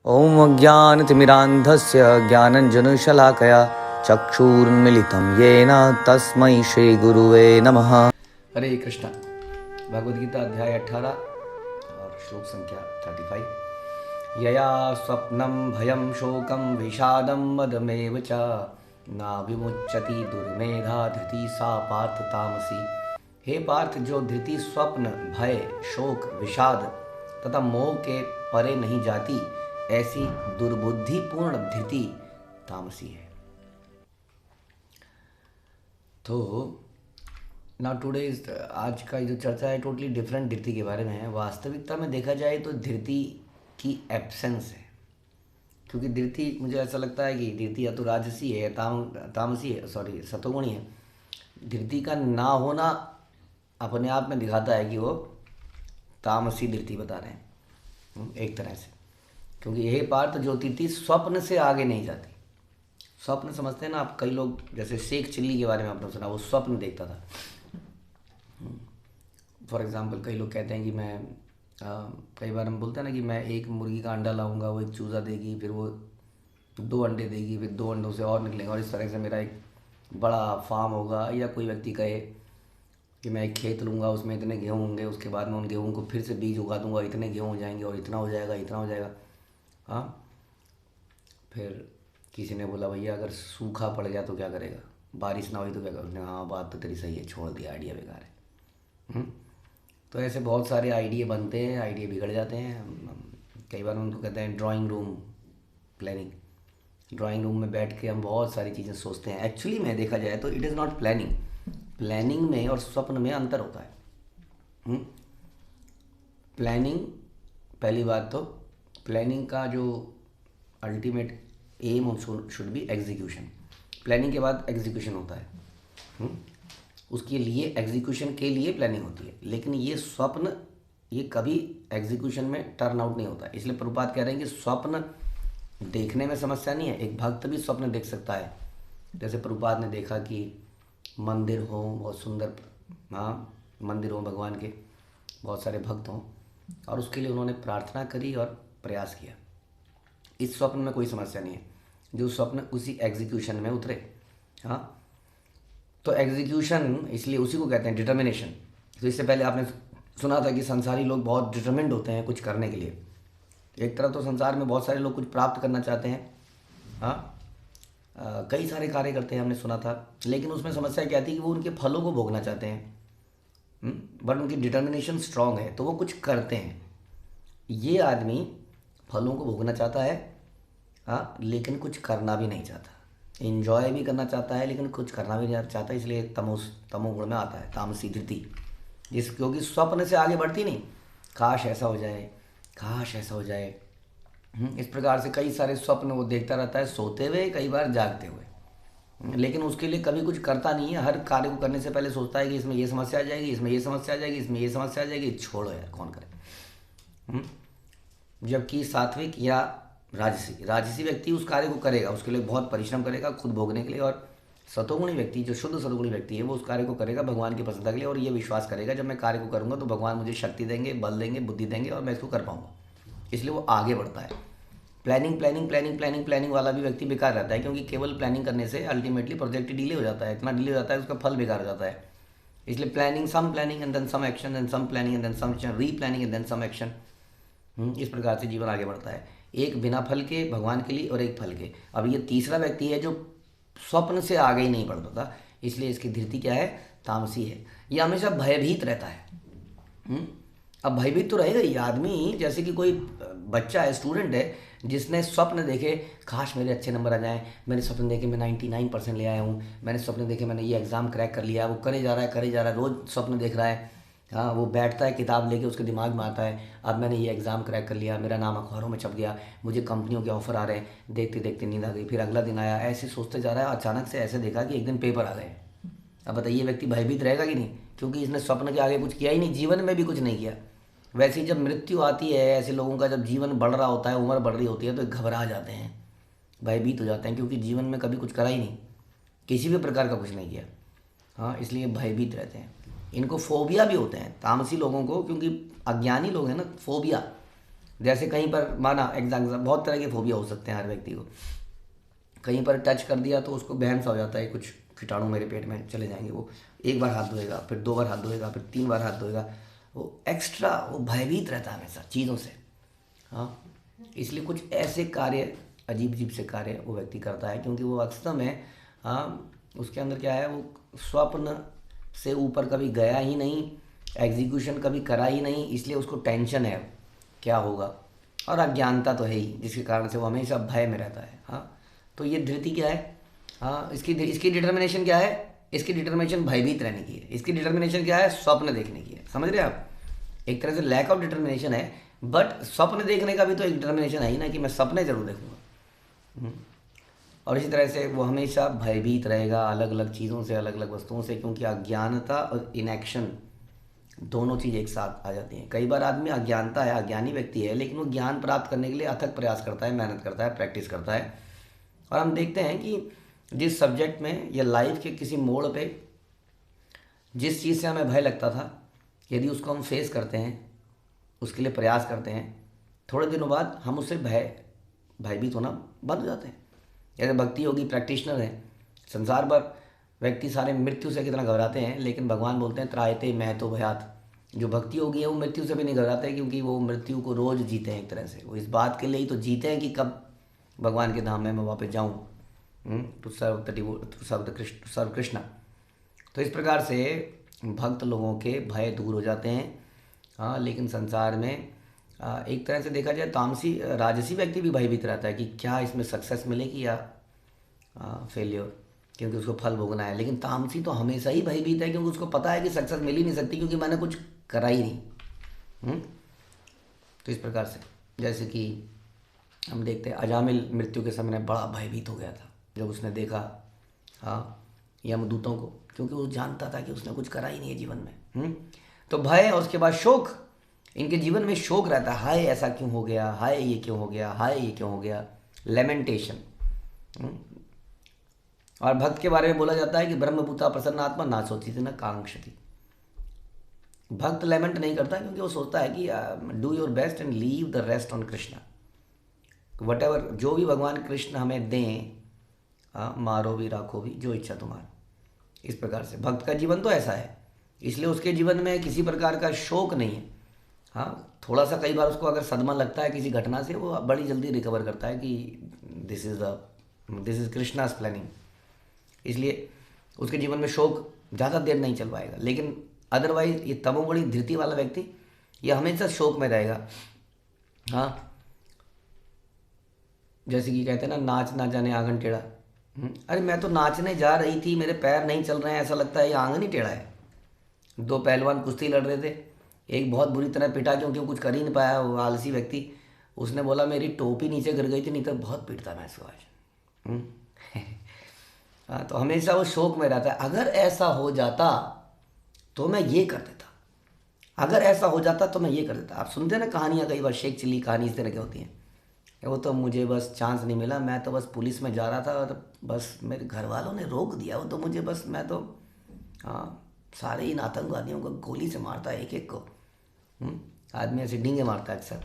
ॐ अज्ञानतिमिरान्धस्य ज्ञानञ्जनशलाकया चक्षुरुन्मीलितं येन तस्मै श्रीगुरुवे नमः। हरे कृष्ण। भगवद्गीता अध्याय 18 और श्लोक संख्या 35। यया स्वप्नं भयं शोकं विषादं मदमेव च न विमुच्यति दुर्मेधा धृति सा पार्थ तामसी। हे पार्थ, जो धृति स्वप्न भय शोक विषाद तथा मोह के परे नहीं जाती, ऐसी दुर्बुद्धिपूर्ण धृति तामसी है। तो नाउ टुडे आज का जो चर्चा है टोटली डिफरेंट धृति के बारे में है। वास्तविकता में देखा जाए तो धृति की एब्सेंस है, क्योंकि धृति मुझे ऐसा लगता है कि धृति या तो राजसी है या तामसी है, सॉरी सतोगुणी है। धृति का ना होना अपने आप में दिखाता है कि वो तामसी धृति बता रहे हैं एक तरह से, क्योंकि यह पार्थ जो धृति स्वप्न से आगे नहीं जाती। स्वप्न समझते हैं ना आप, कई लोग जैसे शेख चिल्ली के बारे में आपने सुना, वो स्वप्न देखता था। फॉर एग्जांपल कई लोग कहते हैं कि मैं कई बार हम बोलते हैं ना कि मैं एक मुर्गी का अंडा लाऊंगा, वो एक चूज़ा देगी, फिर वो 2 अंडे देगी, फिर 2 अंडों से और निकलेंगे, और इस तरह से मेरा एक बड़ा फार्म होगा। या कोई व्यक्ति कहे कि मैं एक खेत लूँगा, उसमें इतने गेहूँ होंगे, उसके बाद मैं उन गेहूँ को फिर से बीज उगा दूँगा, इतने गेहूँ हो जाएंगे और इतना हो जाएगा, इतना हो जाएगा। हाँ, फिर किसी ने बोला भैया अगर सूखा पड़ गया तो क्या करेगा, बारिश ना हुई तो क्या करोगे? हाँ, बात तो तेरी सही है, छोड़ दिया, आइडिया बेकार है। तो ऐसे बहुत सारे आइडिया बनते हैं, आइडिया बिगड़ जाते हैं। कई बार उनको कहते हैं drawing room planning. Drawing room में बैठ के हम बहुत सारी चीज़ें सोचते हैं। एक्चुअली में देखा जाए तो it is not planning. Planning में और स्वप्न में अंतर होता है। प्लानिंग, पहली बात तो प्लानिंग का जो ultimate aim should be execution. Planning के बाद एग्जीक्यूशन होता है। उसके लिए एग्जीक्यूशन के लिए प्लानिंग होती है, लेकिन ये स्वप्न ये कभी एग्जीक्यूशन में टर्न आउट नहीं होता। इसलिए प्रभुपाद कह रहे हैं कि स्वप्न देखने में समस्या नहीं है, एक भक्त भी स्वप्न देख सकता है। जैसे प्रभुपाद ने देखा कि मंदिर हो, बहुत सुंदर मंदिर हो भगवान के, बहुत सारे भक्त हों, और उसके लिए उन्होंने प्रार्थना करी और प्रयास किया। इस स्वप्न में कोई समस्या नहीं है, जो स्वप्न उसी एग्जीक्यूशन में उतरे। हाँ, तो एग्जीक्यूशन इसलिए उसी को कहते हैं डिटर्मिनेशन। तो इससे पहले आपने सुना था कि संसारी लोग बहुत डिटर्मिन्ड होते हैं कुछ करने के लिए। एक तरफ तो संसार में बहुत सारे लोग कुछ प्राप्त करना चाहते हैं, हाँ, कई सारे कार्य करते हैं, हमने सुना था, लेकिन उसमें समस्या क्या थी कि वो उनके फलों को भोगना चाहते हैं। बट उनकी डिटर्मिनेशन स्ट्रांग है तो वो कुछ करते हैं। ये आदमी फलों को भोगना चाहता है, हाँ, लेकिन कुछ करना भी नहीं चाहता। एंजॉय भी करना चाहता है लेकिन कुछ करना भी नहीं चाहता, इसलिए तमोगुण में आता है तामसी धृति, क्योंकि स्वप्न से आगे बढ़ती नहीं। काश ऐसा हो जाए, काश ऐसा हो जाए। इस प्रकार से कई सारे स्वप्न वो देखता रहता है, सोते हुए, कई बार जागते हुए, लेकिन उसके लिए कभी कुछ करता नहीं है। हर कार्य को करने से पहले सोचता है कि इसमें ये समस्या आ जाएगी, इसमें ये समस्या आ जाएगी, इसमें ये समस्या आ जाएगी, छोड़ो यार, कौन करे। जबकि सात्विक या राजसी व्यक्ति उस कार्य को करेगा, उसके लिए बहुत परिश्रम करेगा खुद भोगने के लिए, और सतोगुणी व्यक्ति, जो शुद्ध सतोगुणी व्यक्ति है, वो उस कार्य को करेगा भगवान की प्रसन्नता के लिए, और ये विश्वास करेगा जब मैं कार्य को करूँगा तो भगवान मुझे शक्ति देंगे, बल देंगे, बुद्धि देंगे और मैं इसको कर पाऊँगा। इसलिए वो आगे बढ़ता है। प्लानिंग वाला भी व्यक्ति बेकार रहता है, क्योंकि केवल प्लानिंग करने से अल्टीमेटली प्रोजेक्ट डिले हो जाता है, इतना डिले हो जाता है उसका फल बेकार हो जाता है। इसलिए planning, some planning and then some action, and some planning and then some replanning and then some action. इस प्रकार से जीवन आगे बढ़ता है, एक बिना फल के भगवान के लिए और एक फल के। अब ये तीसरा व्यक्ति है जो स्वप्न से आगे ही नहीं बढ़ता था, इसलिए इसकी धृति क्या है, तामसी है। ये हमेशा भयभीत रहता है। अब भयभीत तो रहेगा ही आदमी। जैसे कि कोई बच्चा है, स्टूडेंट है, जिसने स्वप्न देखे काश मेरे अच्छे नंबर आ जाएं, मैंने स्वप्न देखे मैं 99% ले आया हूँ, मैंने स्वप्न देखे मैंने ये एग्ज़ाम क्रैक कर लिया, वो करे जा रहा है, रोज़ स्वप्न देख रहा है। हाँ, वो बैठता है, किताब लेके उसके दिमाग में आता है अब मैंने ये एग्ज़ाम क्रैक कर लिया, मेरा नाम अखबारों में छप गया, मुझे कंपनियों के ऑफ़र आ रहे हैं, देखते देखते नींद आ गई, फिर अगला दिन आया, ऐसे सोचते जा रहा है। अचानक से ऐसे देखा कि एक दिन पेपर आ गए। अब बताइए व्यक्ति भयभीत रहेगा कि नहीं, क्योंकि इसने स्वप्न के आगे कुछ किया ही नहीं, जीवन में भी कुछ नहीं किया। वैसे ही जब मृत्यु आती है, ऐसे लोगों का जब जीवन बढ़ रहा होता है, उम्र बढ़ रही होती है, तो घबरा जाते हैं, भयभीत हो जाते हैं, क्योंकि जीवन में कभी कुछ करा ही नहीं, किसी भी प्रकार का कुछ नहीं किया। हाँ, इसलिए भयभीत रहते हैं। इनको फोबिया भी होते हैं तामसी लोगों को, क्योंकि अज्ञानी लोग हैं ना, फोबिया जैसे कहीं पर माना एग्जाम्पल, बहुत तरह के फोबिया हो सकते हैं हर व्यक्ति को। कहीं पर टच कर दिया तो उसको वहम सा हो जाता है, कुछ कीटाणु मेरे पेट में चले जाएंगे। वो एक बार हाथ धोएगा, फिर 2 बार हाथ धोएगा, फिर 3 बार हाथ धोएगा। वो एक्स्ट्रा वो भयभीत रहता है हमेशा चीज़ों से। हाँ, इसलिए कुछ ऐसे कार्य, अजीब अजीब से कार्य वो व्यक्ति करता है, क्योंकि वो वास्तव में उसके अंदर क्या है, वो स्वप्न से ऊपर कभी गया ही नहीं, एग्जीक्यूशन कभी करा ही नहीं, इसलिए उसको टेंशन है क्या होगा, और अज्ञानता तो है ही, जिसके कारण से वो हमेशा भय में रहता है। हाँ, तो ये धृति क्या है? हाँ, इसकी डिटर्मिनेशन क्या है? इसकी डिटर्मिनेशन भयभीत रहने की है। इसकी डिटर्मिनेशन क्या है? स्वप्न देखने की है। समझ रहे हैं आप? एक तरह से लैक ऑफ डिटर्मिनेशन है, बट स्वप्न देखने का भी तो एक डिटर्मिनेशन है ही ना, कि मैं सपने जरूर देखूंगा। और इसी तरह से वो हमेशा भयभीत रहेगा अलग अलग चीज़ों से, अलग अलग वस्तुओं से, क्योंकि अज्ञानता और इनएक्शन दोनों चीज़ एक साथ आ जाती हैं। कई बार आदमी अज्ञानता है, अज्ञानी व्यक्ति है, लेकिन वो ज्ञान प्राप्त करने के लिए अथक प्रयास करता है, मेहनत करता है, प्रैक्टिस करता है। और हम देखते हैं कि जिस सब्जेक्ट में या लाइफ के किसी मोड़ पे जिस चीज़ से हमें भय लगता था, यदि उसको हम फेस करते हैं, उसके लिए प्रयास करते हैं, थोड़े दिनों बाद हम उससे भयभीत होना बंद हो जाते हैं। जैसे भक्ति योगी प्रैक्टिशनर हैं, संसार भर व्यक्ति सारे मृत्यु से कितना घबराते हैं, लेकिन भगवान बोलते हैं त्रायते महतो भयात। जो भक्ति योगी है वो मृत्यु से भी नहीं घबराते, क्योंकि वो मृत्यु को रोज जीते हैं। एक तरह से वो इस बात के लिए ही तो जीते हैं कि कब भगवान के धाम में मैं वापस जाऊँ, टू सर्व कृष्णा। तो इस प्रकार से भक्त लोगों के भय दूर हो जाते हैं। हाँ, लेकिन संसार में एक तरह से देखा जाए तामसी राजसी व्यक्ति भी भयभीत रहता है कि क्या इसमें सक्सेस मिलेगी या फेलियर, क्योंकि उसको फल भोगना है। लेकिन तामसी तो हमेशा ही भयभीत है, क्योंकि उसको पता है कि सक्सेस मिल ही नहीं सकती, क्योंकि मैंने कुछ करा ही नहीं। तो इस प्रकार से जैसे कि हम देखते हैं अजामिल मृत्यु के समय बड़ा भयभीत हो गया था जब उसने देखा यमदूतों को, क्योंकि वो जानता था कि उसने कुछ करा ही नहीं है जीवन में। तो भय और उसके बाद शोक, इनके जीवन में शोक रहता है। हाय ऐसा क्यों हो गया, हाय ये क्यों हो गया, हाय ये क्यों हो गया, लेमेंटेशन। और भक्त के बारे में बोला जाता है कि ब्रह्मभूता प्रसन्नात्मा ना सोचती ना कांक्षती। भक्त लेमेंट नहीं करता, क्योंकि वो सोचता है कि do your best and leave the rest on Krishna. What ever जो भी भगवान कृष्ण हमें दें, मारो भी राखो भी जो इच्छा तुम्हारा। इस प्रकार से भक्त का जीवन तो ऐसा है, इसलिए उसके जीवन में किसी प्रकार का शोक नहीं है। हाँ, थोड़ा सा कई बार उसको अगर सदमा लगता है किसी घटना से, वो बड़ी जल्दी रिकवर करता है कि दिस इज कृष्णास प्लानिंग। इसलिए उसके जीवन में शोक ज़्यादा देर नहीं चल पाएगा। लेकिन अदरवाइज ये तमोगुणी धृति वाला व्यक्ति ये हमेशा शोक में रहेगा। हाँ, जैसे कि कहते हैं ना, नाच ना जाने आंगन टेढ़ा। अरे मैं तो नाचने जा रही थी, मेरे पैर नहीं चल रहे हैं, ऐसा लगता है ये आंगन ही टेढ़ा है। 2 पहलवान कुश्ती लड़ रहे थे, एक बहुत बुरी तरह पिटा क्योंकि वो कुछ कर ही नहीं पाया, वो आलसी व्यक्ति। उसने बोला मेरी टोपी नीचे गिर गई थी, नहीं तो बहुत पीटता मैं इसको आज। हाँ, तो हमेशा वो शोक में रहता है। अगर ऐसा हो जाता तो मैं ये कर देता, अगर ऐसा हो जाता तो मैं ये कर देता। आप सुनते हैं ना कहानियाँ, कई बार शेख चिल्ली कहानी इस तरह की होती हैं। वो तो मुझे बस चांस नहीं मिला, मैं तो बस पुलिस में जा रहा था और बस मेरे घर वालों ने रोक दिया। वो तो मुझे बस, मैं तो सारे इन आतंकवादियों को गोली से मारता है, एक एक को। आदमी ऐसे डींगे मारता है अक्सर।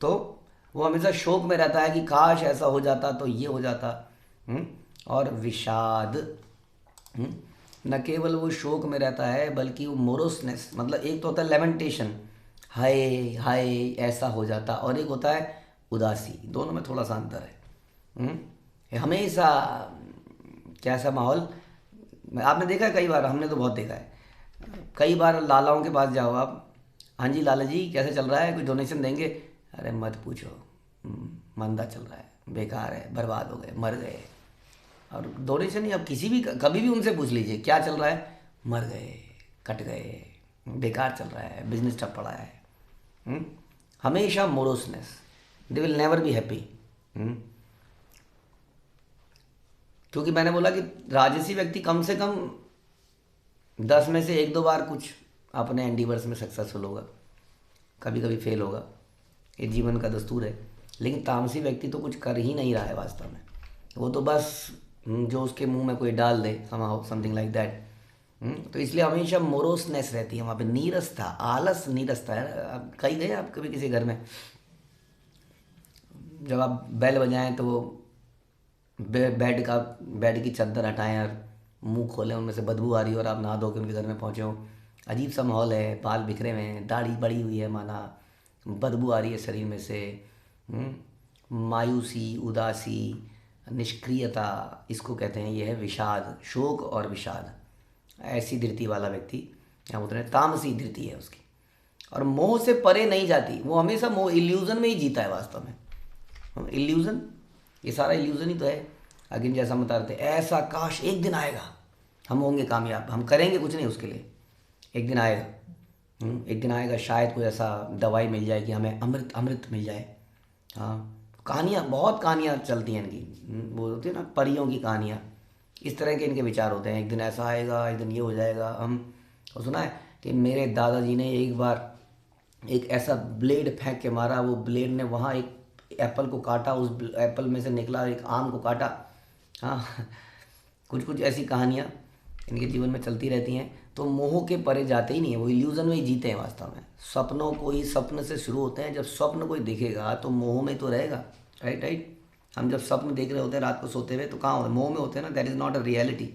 तो वो हमेशा शोक में रहता है कि काश ऐसा हो जाता तो ये हो जाता। और विषाद, न केवल वो शोक में रहता है, बल्कि वो मोरोसनेस, मतलब एक तो होता है लेमेंटेशन, हाय हाय ऐसा हो जाता, और एक होता है उदासी। दोनों में थोड़ा सा अंतर है। हमेशा कैसा माहौल आपने देखा है? कई बार, हमने तो बहुत देखा है। कई बार लालाओं के पास जाओ आप, हाँ जी लाला जी कैसे चल रहा है, कुछ डोनेशन देंगे? अरे मत पूछो, मंदा चल रहा है, बेकार है, बर्बाद हो गए, मर गए। और डोनेशन ही, अब किसी भी कभी भी उनसे पूछ लीजिए क्या चल रहा है, मर गए, कट गए, बेकार चल रहा है, बिजनेस ठप पड़ा है। हमेशा moroseness, they will never be happy. क्योंकि मैंने बोला कि राजसी व्यक्ति कम से कम 10 में से 1-2 बार कुछ अपने एंडीवर्स में सक्सेसफुल होगा, कभी कभी फेल होगा, ये जीवन का दस्तूर है। लेकिन तामसी व्यक्ति तो कुछ कर ही नहीं रहा है वास्तव में, वो तो बस जो उसके मुंह में कोई डाल दे, समथिंग लाइक दैट। तो इसलिए हमेशा मोरोसनेस रहती है वहाँ पे, नीरसता, आलस, नीरसता है। आप कहीं गए आप कभी किसी घर में, जब आप बेल बजाएं तो वो बेड की चादर हटाएं और मुंह खोलें, उनमें से बदबू आ रही है और आप नहा धो के उनके घर में पहुँचे हो। अजीब सा माहौल है, बाल बिखरे हुए हैं, दाढ़ी बड़ी हुई है, माना बदबू आ रही है शरीर में से। मायूसी, उदासी, निष्क्रियता, इसको कहते हैं, ये है विषाद, शोक और विषाद। ऐसी धृति वाला व्यक्ति क्या बोलते हैं, तामसी धृति है उसकी। और मोह से परे नहीं जाती, वो हमेशा मोह इल्यूजन में ही जीता है वास्तव में। इल्यूजन, ये सारा इल्यूजन ही तो है। अगिन जैसा हम बता रहे थे, ऐसा काश एक दिन आएगा हम होंगे कामयाब, हम करेंगे कुछ नहीं उसके लिए, एक दिन आएगा। एक दिन आएगा, शायद कोई ऐसा दवाई मिल जाए कि हमें अमृत अमृत मिल जाए। हाँ, कहानियाँ, बहुत कहानियाँ चलती हैं इनकी, वो होती है ना परियों की कहानियाँ, इस तरह के इनके विचार होते हैं। एक दिन ऐसा आएगा, एक दिन ये हो जाएगा। हम और सुना है कि मेरे दादाजी ने एक बार एक ऐसा ब्लेड फेंक के मारा, वो ब्लेड ने वहाँ एक एप्पल को काटा, उस एप्पल में से निकला एक आम को काटा। हाँ, कुछ कुछ ऐसी कहानियाँ इनके जीवन में चलती रहती हैं। तो मोह के परे जाते ही नहीं है, वो इल्यूजन में ही जीते हैं वास्तव में। सपनों को ही स्वप्न से शुरू होते हैं, जब स्वप्न कोई देखेगा तो मोह में तो रहेगा। राइट राइट, हम जब स्वप्न देख रहे होते हैं रात को सोते हुए, तो कहाँ होते हैं, मोह में होते हैं ना, that is not a reality.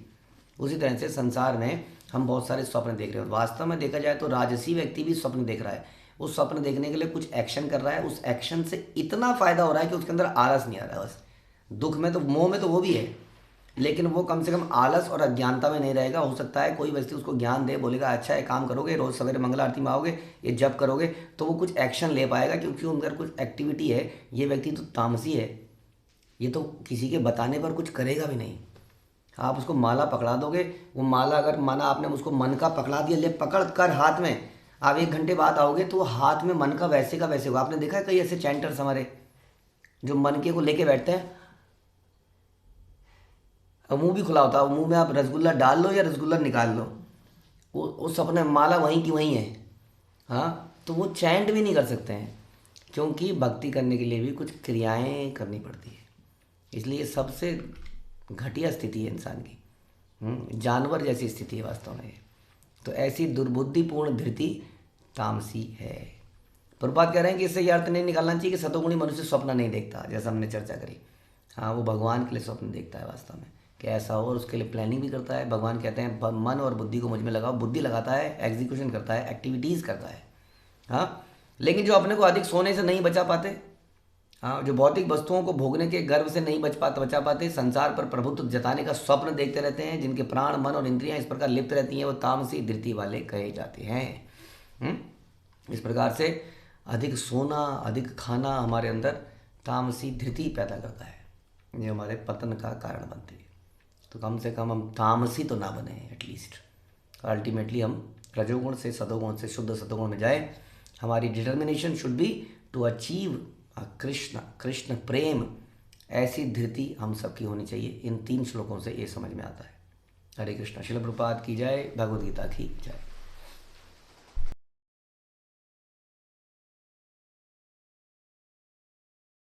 उसी तरह से संसार में हम बहुत सारे स्वप्न देख रहे हो। वास्तव में देखा जाए तो राजसी व्यक्ति भी स्वप्न देख रहा है, उस स्वप्न देखने के लिए कुछ एक्शन कर रहा है, उस एक्शन से इतना फ़ायदा हो रहा है कि उसके अंदर आलस नहीं आ रहा है। बस दुख में तो, मोह में तो वो भी है, लेकिन वो कम से कम आलस और अज्ञानता में नहीं रहेगा। हो सकता है कोई व्यक्ति उसको ज्ञान दे, बोलेगा अच्छा एक काम करोगे, रोज़ सवेरे मंगल आरती में आओगे, ये जप करोगे, तो वो कुछ एक्शन ले पाएगा, क्योंकि अंदर कुछ एक्टिविटी है। ये व्यक्ति तो तामसी है, ये तो किसी के बताने पर कुछ करेगा भी नहीं। आप उसको माला पकड़ा दोगे, वो माला अगर माना आपने उसको मन का पकड़ा दिया, ले पकड़ कर हाथ में, आप 1 घंटे बाद आओगे तो हाथ में मन का वैसे का वैसे होगा। आपने देखा है कई ऐसे चैंटर्स हमारे जो मन के को लेके बैठते हैं, और मुंह भी खुला होता है, मुंह में आप रसगुल्ला डाल लो या रसगुल्ला निकाल लो, वो सपने माला वहीं की वहीं है। हाँ, तो वो चैंट भी नहीं कर सकते हैं, क्योंकि भक्ति करने के लिए भी कुछ क्रियाएं करनी पड़ती है। इसलिए सबसे घटिया स्थिति है इंसान की, जानवर जैसी स्थिति है वास्तव में। तो ऐसी दुर्बुद्धिपूर्ण धृति तामसी है। प्रभुपाद कह रहे हैं कि इससे यह अर्थ नहीं निकालना चाहिए कि सतोगुणी मनुष्य स्वप्न नहीं देखता, जैसा हमने चर्चा करी। हाँ, वो भगवान के लिए स्वप्न देखता है वास्तव में कि ऐसा हो, और उसके लिए प्लानिंग भी करता है। भगवान कहते हैं मन और बुद्धि को मुझ में लगाओ, बुद्धि लगाता है, एग्जीक्यूशन करता है, एक्टिविटीज़ करता है। हाँ, लेकिन जो अपने को अधिक सोने से नहीं बचा पाते, हाँ, जो भौतिक वस्तुओं को भोगने के गर्व से नहीं बचा पाते, संसार पर प्रभुत्व जताने का स्वप्न देखते रहते हैं, जिनके प्राण, मन और इंद्रियां इस प्रकार लिप्त रहती हैं, वो तामसी धृति वाले कहे जाते हैं। इस प्रकार से अधिक सोना, अधिक खाना हमारे अंदर तामसी धृति पैदा करता है, जो हमारे पतन का कारण बनती है। तो कम से कम हम तामसी तो ना बने एटलीस्ट, अल्टीमेटली हम रजोगुण से सतोगुण से शुद्ध सतोगुण में जाए। हमारी determination should be to achieve Krishna prem. ऐसी धृति हम सबकी होनी चाहिए। इन 3 श्लोकों से ये समझ में आता है। हरे कृष्णा। श्रील प्रभुपाद की जय, भगवद गीता की जय।